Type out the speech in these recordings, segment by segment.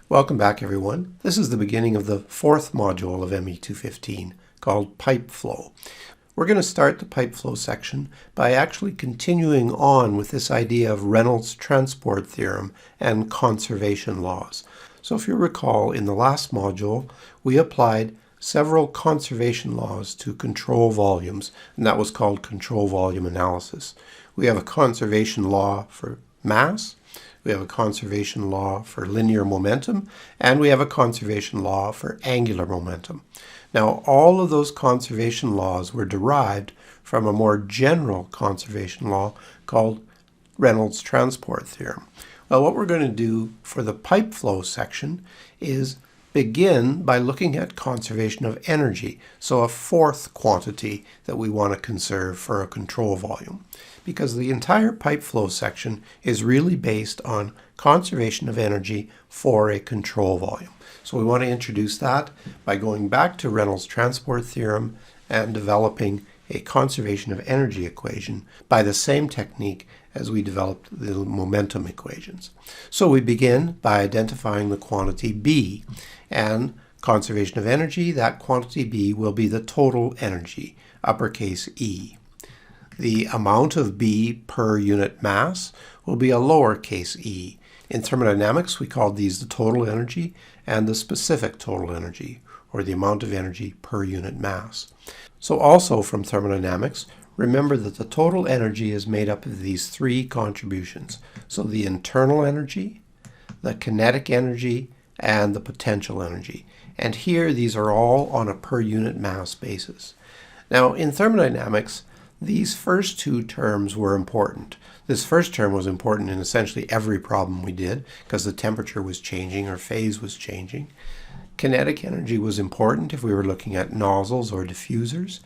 Welcome back, everyone. This is the beginning of the fourth module of ME215 called Pipe Flow. We're going to start the pipe flow section by actually continuing on with this idea of Reynolds Transport Theorem and conservation laws. So if you recall, in the last module, we applied several conservation laws to control volumes, and that was called control volume analysis. We have a conservation law for mass, we have a conservation law for linear momentum, and we have a conservation law for angular momentum. Now, all of those conservation laws were derived from a more general conservation law called Reynolds Transport Theorem. Well, what we're going to do for the pipe flow section is begin by looking at conservation of energy, so a fourth quantity that we want to conserve for a control volume, because the entire pipe flow section is really based on conservation of energy for a control volume. So we want to introduce that by going back to Reynolds Transport Theorem and developing a conservation of energy equation by the same technique as we developed the momentum equations. So we begin by identifying the quantity B, and conservation of energy, that quantity B will be the total energy, uppercase E. The amount of B per unit mass will be a lowercase e. In thermodynamics, we call these the total energy and the specific total energy, or the amount of energy per unit mass. So also from thermodynamics, remember that the total energy is made up of these three contributions. So the internal energy, the kinetic energy, and the potential energy. And here these are all on a per unit mass basis. Now in thermodynamics, these first two terms were important. This first term was important in essentially every problem we did because the temperature was changing or phase was changing. Kinetic energy was important if we were looking at nozzles or diffusers.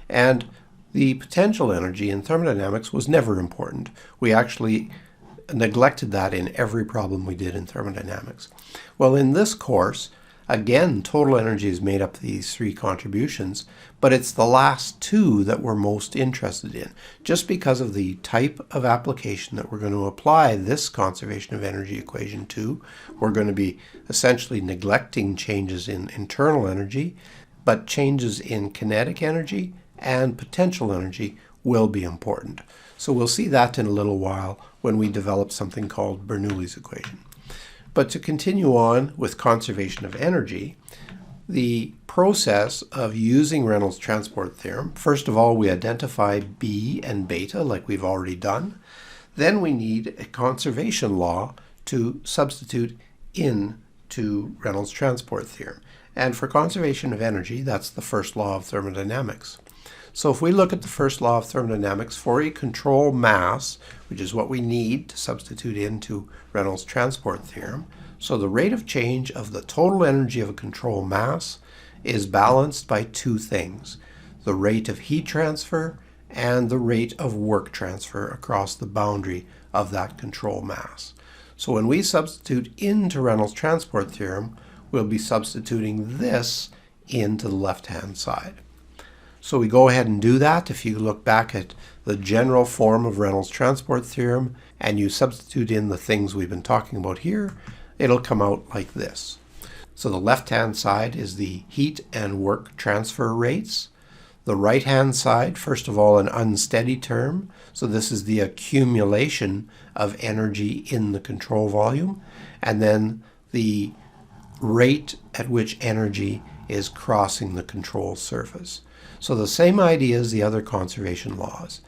And the potential energy in thermodynamics was never important. We actually neglected that in every problem we did in thermodynamics. Well, in this course, again, total energy is made up of these three contributions, but it's the last two that we're most interested in. Just because of the type of application that we're going to apply this conservation of energy equation to, we're going to be essentially neglecting changes in internal energy, but changes in kinetic energy and potential energy will be important. So we'll see that in a little while when we develop something called Bernoulli's equation. But to continue on with conservation of energy, the process of using Reynolds Transport Theorem, first of all, we identify B and beta like we've already done. Then we need a conservation law to substitute into Reynolds Transport Theorem. And for conservation of energy, that's the first law of thermodynamics. So if we look at the first law of thermodynamics for a control mass, which is what we need to substitute into Reynolds Transport Theorem, so the rate of change of the total energy of a control mass is balanced by two things: the rate of heat transfer and the rate of work transfer across the boundary of that control mass. So when we substitute into Reynolds Transport Theorem, we'll be substituting this into the left-hand side. So we go ahead and do that. If you look back at the general form of Reynolds Transport Theorem and you substitute in the things we've been talking about here, it'll come out like this. So the left-hand side is the heat and work transfer rates. The right-hand side, first of all, an unsteady term. So this is the accumulation of energy in the control volume. And then the rate at which energy is crossing the control surface. So the same idea as the other conservation laws.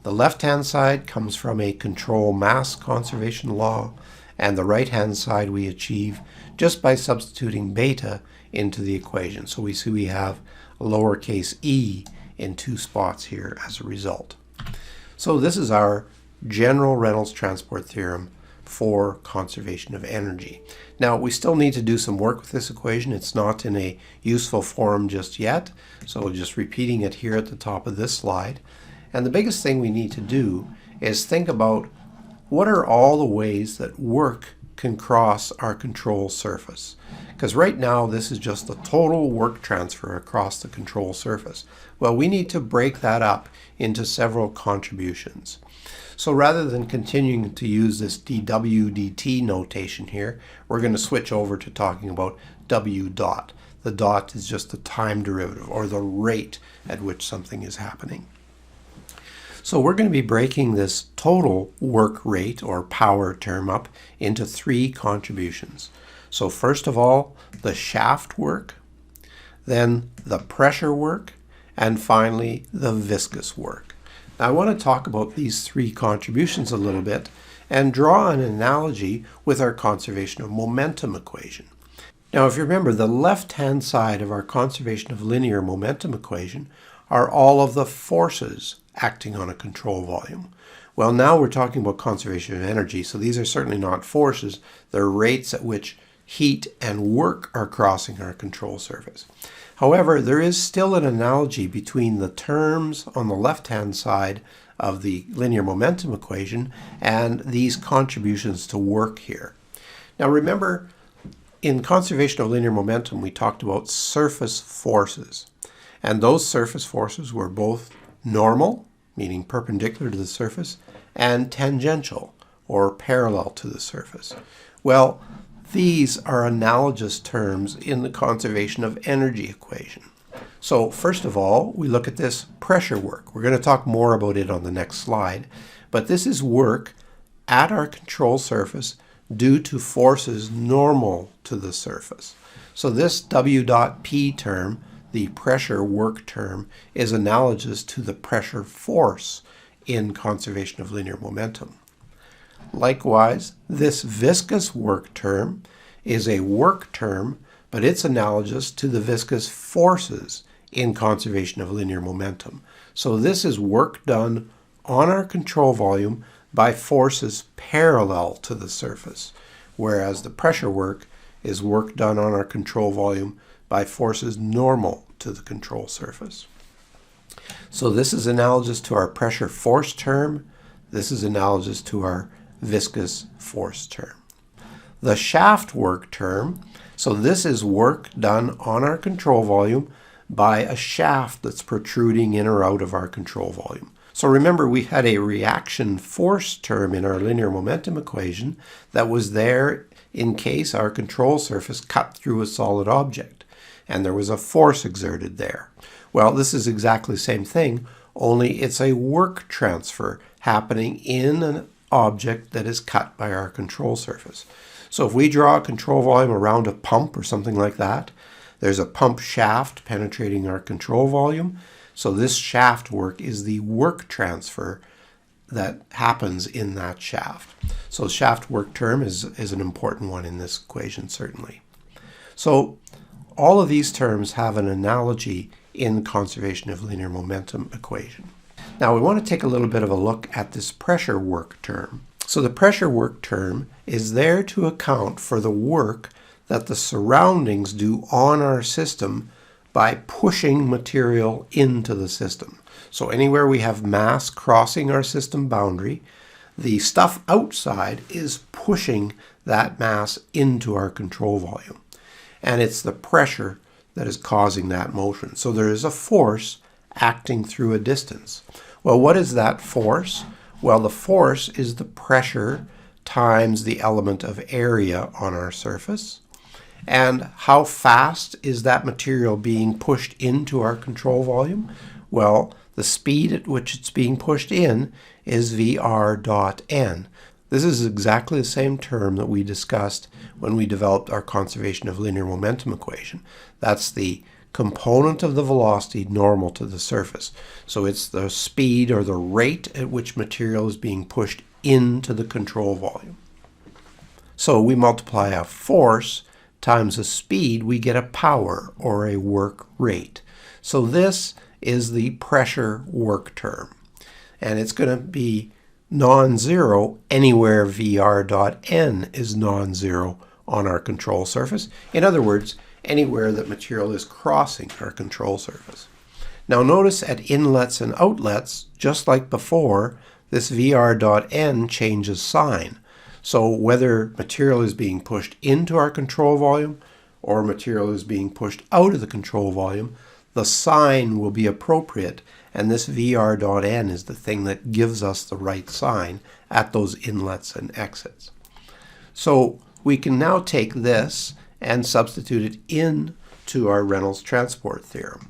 The left-hand side comes from a control mass conservation law, and the right-hand side we achieve just by substituting beta into the equation. So we see we have a lowercase e in two spots here as a result. So this is our general Reynolds Transport Theorem for conservation of energy. Now, we still need to do some work with this equation. It's not in a useful form just yet, so we're just repeating it here at the top of this slide. And the biggest thing we need to do is think about what are all the ways that work can cross our control surface. Because right now this is just the total work transfer across the control surface. Well, we need to break that up into several contributions. So rather than continuing to use this dw dt notation here, we're going to switch over to talking about w dot. The dot is just the time derivative, or the rate at which something is happening. So we're going to be breaking this total work rate or power term up into three contributions. So first of all, the shaft work, then the pressure work, and finally the viscous work. Now I want to talk about these three contributions a little bit and draw an analogy with our conservation of momentum equation. Now if you remember, the left-hand side of our conservation of linear momentum equation are all of the forces acting on a control volume. Well, now we're talking about conservation of energy, so these are certainly not forces. They're rates at which heat and work are crossing our control surface. However, there is still an analogy between the terms on the left-hand side of the linear momentum equation and these contributions to work here. Now remember, in conservation of linear momentum, we talked about surface forces. And those surface forces were both normal, meaning perpendicular to the surface, and tangential, or parallel to the surface. Well, these are analogous terms in the conservation of energy equation. So first of all, we look at this pressure work. We're going to talk more about it on the next slide, but this is work at our control surface due to forces normal to the surface. So this W dot P term, the pressure work term, is analogous to the pressure force in conservation of linear momentum. Likewise, this viscous work term is a work term, but it's analogous to the viscous forces in conservation of linear momentum. So this is work done on our control volume by forces parallel to the surface, whereas the pressure work is work done on our control volume by forces normal to the control surface. So this is analogous to our pressure force term. This is analogous to our viscous force term. The shaft work term, so this is work done on our control volume by a shaft that's protruding in or out of our control volume. So remember, we had a reaction force term in our linear momentum equation that was there in case our control surface cut through a solid object and there was a force exerted there. Well, this is exactly the same thing, only it's a work transfer happening in an object that is cut by our control surface. So if we draw a control volume around a pump or something like that, there's a pump shaft penetrating our control volume. So this shaft work is the work transfer that happens in that shaft. So the shaft work term is an important one in this equation, certainly. So all of these terms have an analogy in conservation of linear momentum equation. Now we want to take a little bit of a look at this pressure work term. So the pressure work term is there to account for the work that the surroundings do on our system by pushing material into the system. So anywhere we have mass crossing our system boundary, the stuff outside is pushing that mass into our control volume. And it's the pressure that is causing that motion. So there is a force acting through a distance. Well, what is that force? Well, the force is the pressure times the element of area on our surface. And how fast is that material being pushed into our control volume? Well, the speed at which it's being pushed in is Vr dot n. This is exactly the same term that we discussed when we developed our conservation of linear momentum equation. That's the component of the velocity normal to the surface. So it's the speed or the rate at which material is being pushed into the control volume. So we multiply a force times a speed, we get a power or a work rate. So this is the pressure work term. And it's going to be non-zero anywhere Vr dot n is non-zero on our control surface. In other words, anywhere that material is crossing our control surface. Now notice at inlets and outlets, just like before, this Vr dot n changes sign. So whether material is being pushed into our control volume or material is being pushed out of the control volume, the sign will be appropriate, and this VR.N is the thing that gives us the right sign at those inlets and exits. So we can now take this and substitute it into our Reynolds Transport Theorem.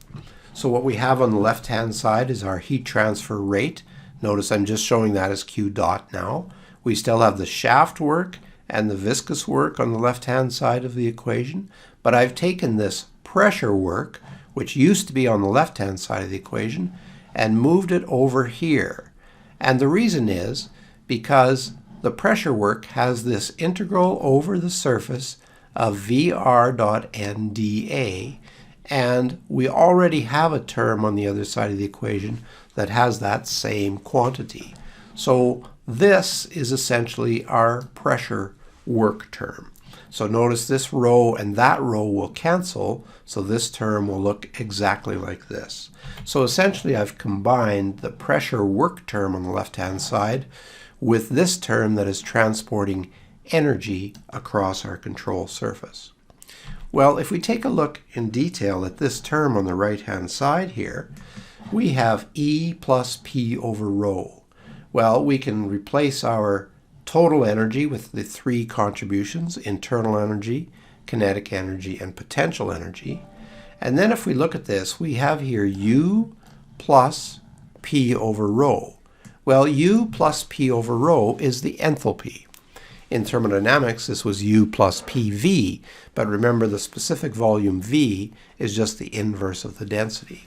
So what we have on the left-hand side is our heat transfer rate. Notice I'm just showing that as Q dot now. We still have the shaft work and the viscous work on the left-hand side of the equation, but I've taken this pressure work, which used to be on the left-hand side of the equation, and moved it over here. And the reason is because the pressure work has this integral over the surface of VR.NdA, and we already have a term on the other side of the equation that has that same quantity. So this is essentially our pressure work term. So notice this row and that row will cancel, so this term will look exactly like this. So essentially I've combined the pressure work term on the left-hand side with this term that is transporting energy across our control surface. Well, if we take a look in detail at this term on the right-hand side here, we have E plus P over rho. Well, we can replace our total energy with the three contributions: internal energy, kinetic energy, and potential energy. And then if we look at this, we have here U plus P over rho. Well, U plus P over rho is the enthalpy. In thermodynamics, this was U plus PV, but remember the specific volume V is just the inverse of the density.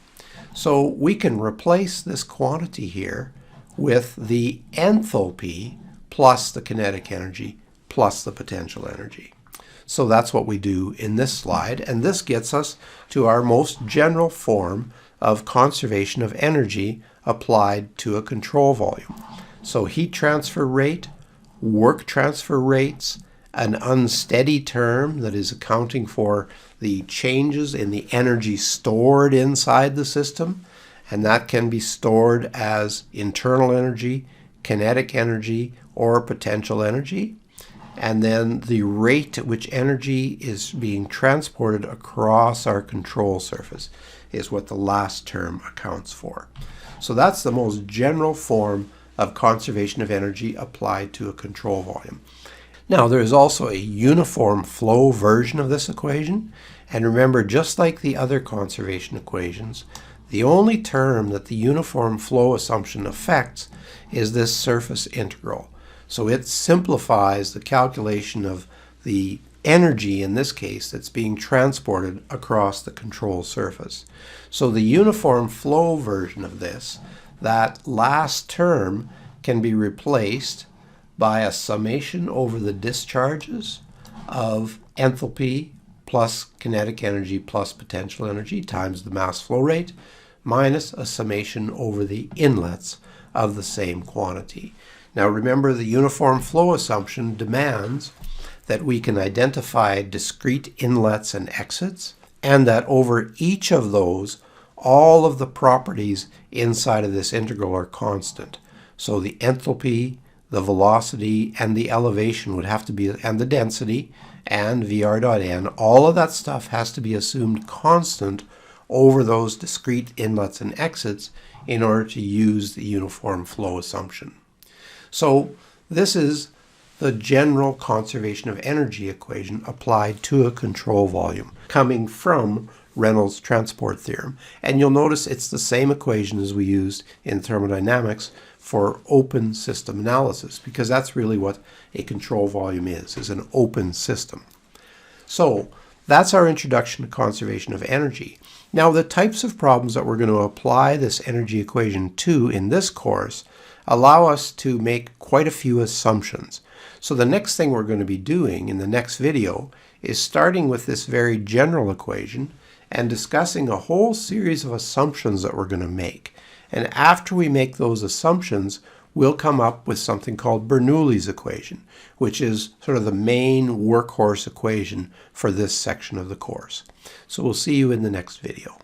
So we can replace this quantity here with the enthalpy plus the kinetic energy plus the potential energy. So that's what we do in this slide, and this gets us to our most general form of conservation of energy applied to a control volume. So heat transfer rate, work transfer rates, an unsteady term that is accounting for the changes in the energy stored inside the system, and that can be stored as internal energy, kinetic energy, or potential energy. And then the rate at which energy is being transported across our control surface is what the last term accounts for. So that's the most general form of conservation of energy applied to a control volume. Now, there is also a uniform flow version of this equation, and remember, just like the other conservation equations, the only term that the uniform flow assumption affects is this surface integral. So it simplifies the calculation of the energy, in this case, that's being transported across the control surface. So the uniform flow version of this, that last term, can be replaced by a summation over the discharges of enthalpy plus kinetic energy plus potential energy times the mass flow rate minus a summation over the inlets of the same quantity. Now remember, the uniform flow assumption demands that we can identify discrete inlets and exits, and that over each of those, all of the properties inside of this integral are constant. So the enthalpy, the velocity, and the elevation would have to be, and the density, and VR.N, all of that stuff has to be assumed constant over those discrete inlets and exits in order to use the uniform flow assumption. So this is the general conservation of energy equation applied to a control volume, coming from Reynolds Transport Theorem. And you'll notice it's the same equation as we used in thermodynamics for open system analysis, because that's really what a control volume is an open system. So that's our introduction to conservation of energy. Now, the types of problems that we're going to apply this energy equation to in this course allow us to make quite a few assumptions. So the next thing we're going to be doing in the next video is starting with this very general equation and discussing a whole series of assumptions that we're going to make. And after we make those assumptions, we'll come up with something called Bernoulli's equation, which is sort of the main workhorse equation for this section of the course. So we'll see you in the next video.